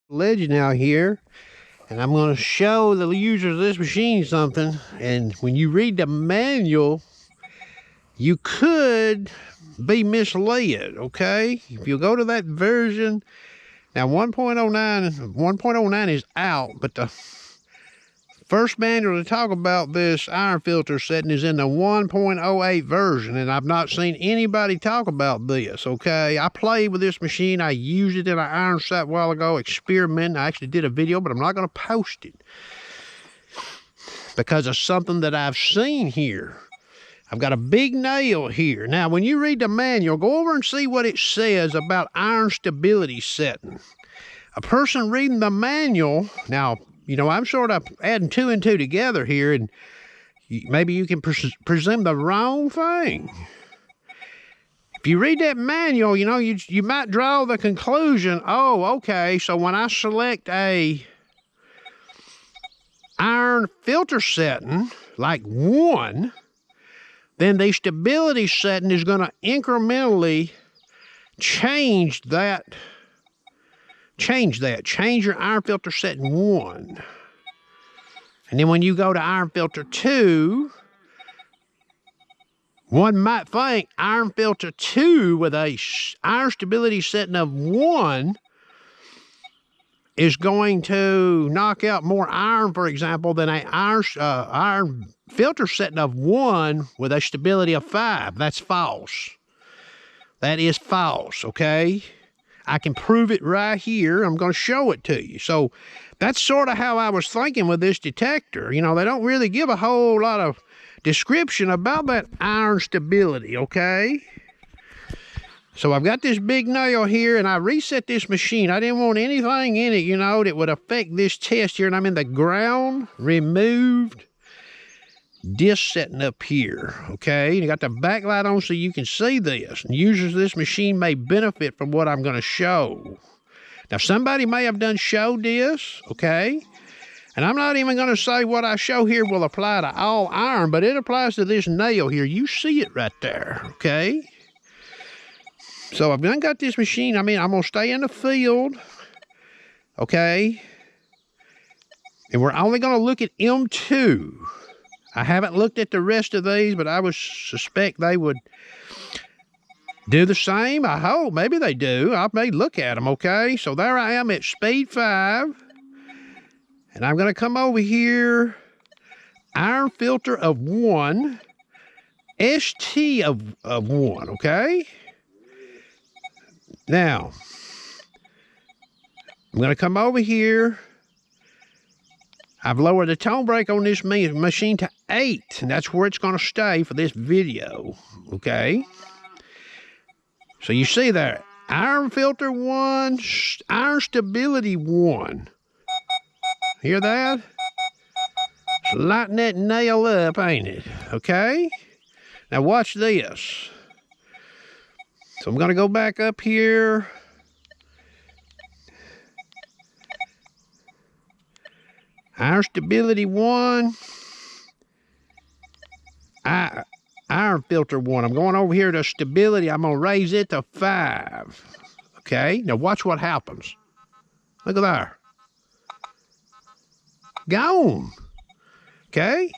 Legend out here, and I'm going to show the users of this machine something. And when you read the manual, you could be misled. Okay, if you go to that version now, 1.09 is out, but the first manual to talk about this iron filter setting is in the 1.08 version, and I've not seen anybody talk about this, okay? I played with this machine. I used it in an iron set a while ago, experimenting. I actually did a video, but I'm not going to post it because of something that I've seen here. I've got a big nail here. Now, when you read the manual, go over and see what it says about iron stability setting. A person reading the manual, now, you know, I'm sort of adding two and two together here, and maybe you can presume the wrong thing. If you read that manual, you know, you might draw the conclusion, oh, okay, so when I select a iron filter setting, like 1, then the stability setting is going to incrementally change your iron filter setting 1. And then when you go to iron filter 2, one might think iron filter 2 with a iron stability setting of 1 is going to knock out more iron, for example, than an iron filter setting of 1 with a stability of 5. That's false. That is false, okay? I can prove it right here. I'm going to show it to you. So that's sort of how I was thinking with this detector. You know, they don't really give a whole lot of description about that iron stability, okay? So I've got this big nail here, and I reset this machine. I didn't want anything in it, you know, that would affect this test here. And I'm in the ground removed disc setting up here, okay? You got the backlight on so you can see this. And users of this machine may benefit from what I'm going to show. Now, somebody may have done showed this, okay? And I'm not even going to say what I show here will apply to all iron, but it applies to this nail here. You see it right there, okay? So I've done got this machine. I mean, I'm going to stay in the field, okay? And we're only going to look at M2. I haven't looked at the rest of these, but I would suspect they would do the same. I hope. Maybe they do. I may look at them, okay? So there I am at speed 5. And I'm going to come over here. Iron filter of 1. ST of 1, okay? Now, I'm going to come over here. I've lowered the tone brake on this machine to 8, and that's where it's going to stay for this video, okay? So you see there, iron filter 1, iron stability 1. Hear that? It's lighting that nail up, ain't it? Okay? Now watch this. So I'm going to go back up here. Iron stability 1. Iron filter 1. I'm going over here to stability. I'm going to raise it to 5. Okay? Now watch what happens. Look at there. Gone. Okay?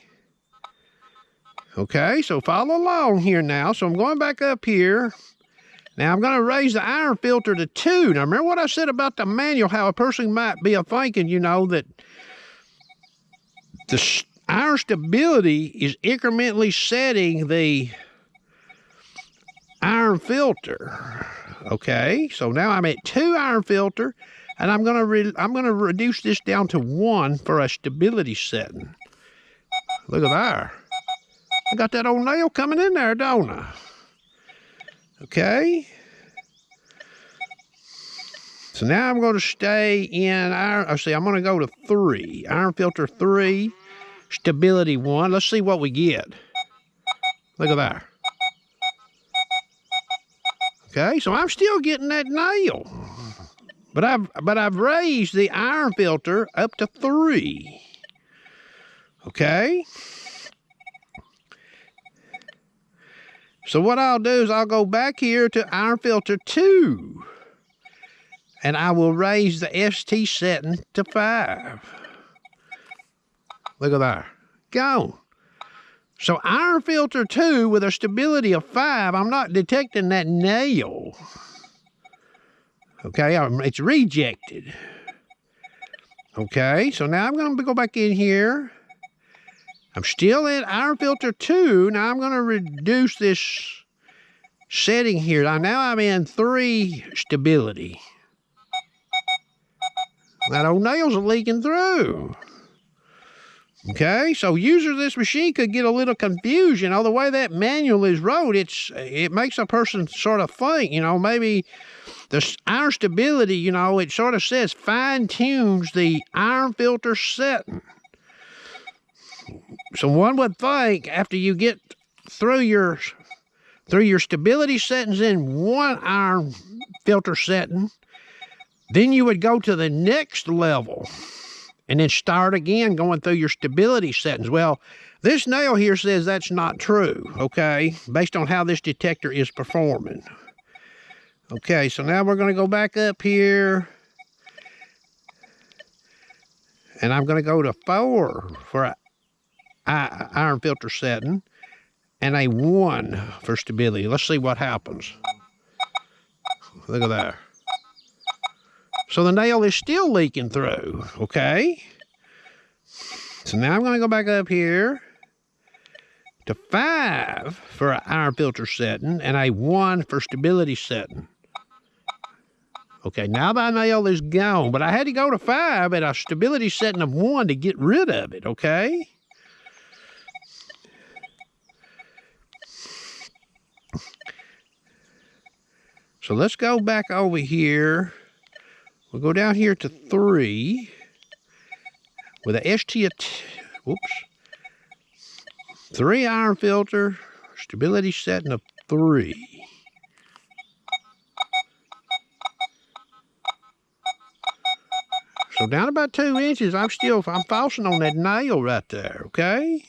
Okay, so follow along here now. So I'm going back up here. Now I'm going to raise the iron filter to 2. Now remember what I said about the manual, how a person might be thinking, you know, that the iron stability is incrementally setting the iron filter. Okay, so now I'm at 2 iron filter, and I'm gonna reduce this down to 1 for a stability setting. Look at there. I got that old nail coming in there, don't I? Okay. So now I'm going to stay in iron. I'm going to go to 3. Iron filter 3. Stability 1. Let's see what we get. Look at that. Okay, so I'm still getting that nail. But I've raised the iron filter up to 3. Okay? So what I'll do is I'll go back here to iron filter 2. and I will raise the ST setting to 5. Look at that. Gone. So iron filter 2 with a stability of 5, I'm not detecting that nail. Okay, it's rejected. Okay, so now I'm going to go back in here. I'm still in iron filter 2. Now I'm going to reduce this setting here. Now I'm in 3 stability. That old nails are leaking through. Okay, so users of this machine could get a little confused. You know, the way that manual is wrote, it makes a person sort of think, you know, maybe the iron stability, you know, it sort of says fine-tunes the iron filter setting. So one would think after you get through your stability settings in one iron filter setting, then you would go to the next level and then start again going through your stability settings. Well, this nail here says that's not true, okay, based on how this detector is performing. Okay, so now we're going to go back up here, and I'm going to go to 4 for an iron filter setting and a 1 for stability. Let's see what happens. Look at that. So the nail is still leaking through, okay? So now I'm going to go back up here to 5 for an iron filter setting and a 1 for stability setting. Okay, now my nail is gone, but I had to go to 5 at a stability setting of 1 to get rid of it, okay? So let's go back over here. We'll go down here to 3 with a whoops, 3 iron filter, stability setting of 3. So down about 2 inches, I'm falsing on that nail right there, okay?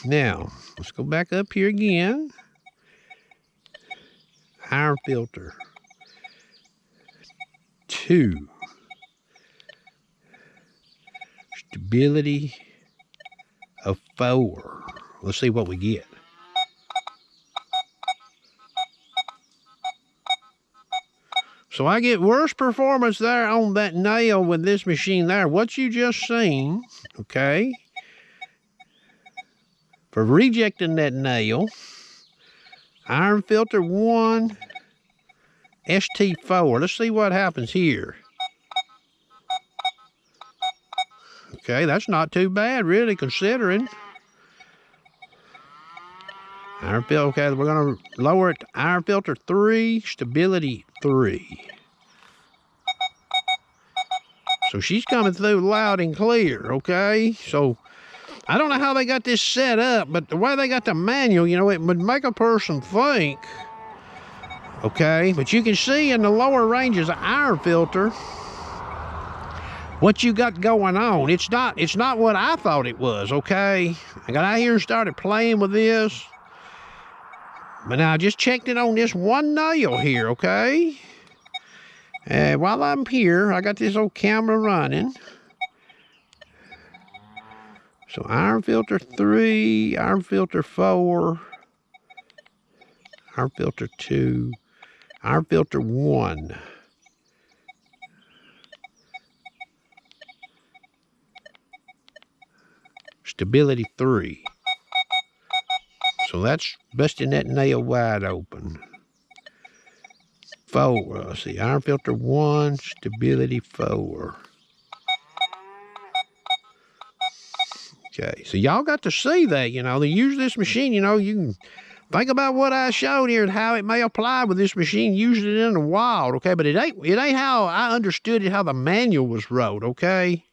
Now, let's go back up here again. Iron filter 2. Stability of 4. Let's see what we get. So I get worse performance there on that nail with this machine there. What you just seen, okay, for rejecting that nail, iron filter 1, ST4. Let's see what happens here. Okay, that's not too bad, really, considering. Iron filter, okay, we're going to lower it to iron filter 3, stability 3. So she's coming through loud and clear, okay? So I don't know how they got this set up, but the way they got the manual, you know, it would make a person think, okay? But you can see in the lower ranges of iron filter what you got going on. It's not what I thought it was, okay? I got out here and started playing with this. But now I just checked it on this one nail here, okay? While I'm here, I got this old camera running. So iron filter 3, iron filter 4, iron filter 2, iron filter 1. Stability 3. So that's busting that nail wide open. 4, let's see, iron filter 1, stability 4. Okay, so y'all got to see that, you know, they use this machine, you know, you can think about what I showed here and how it may apply with this machine using it in the wild, okay, but it ain't how I understood it, how the manual was wrote, okay?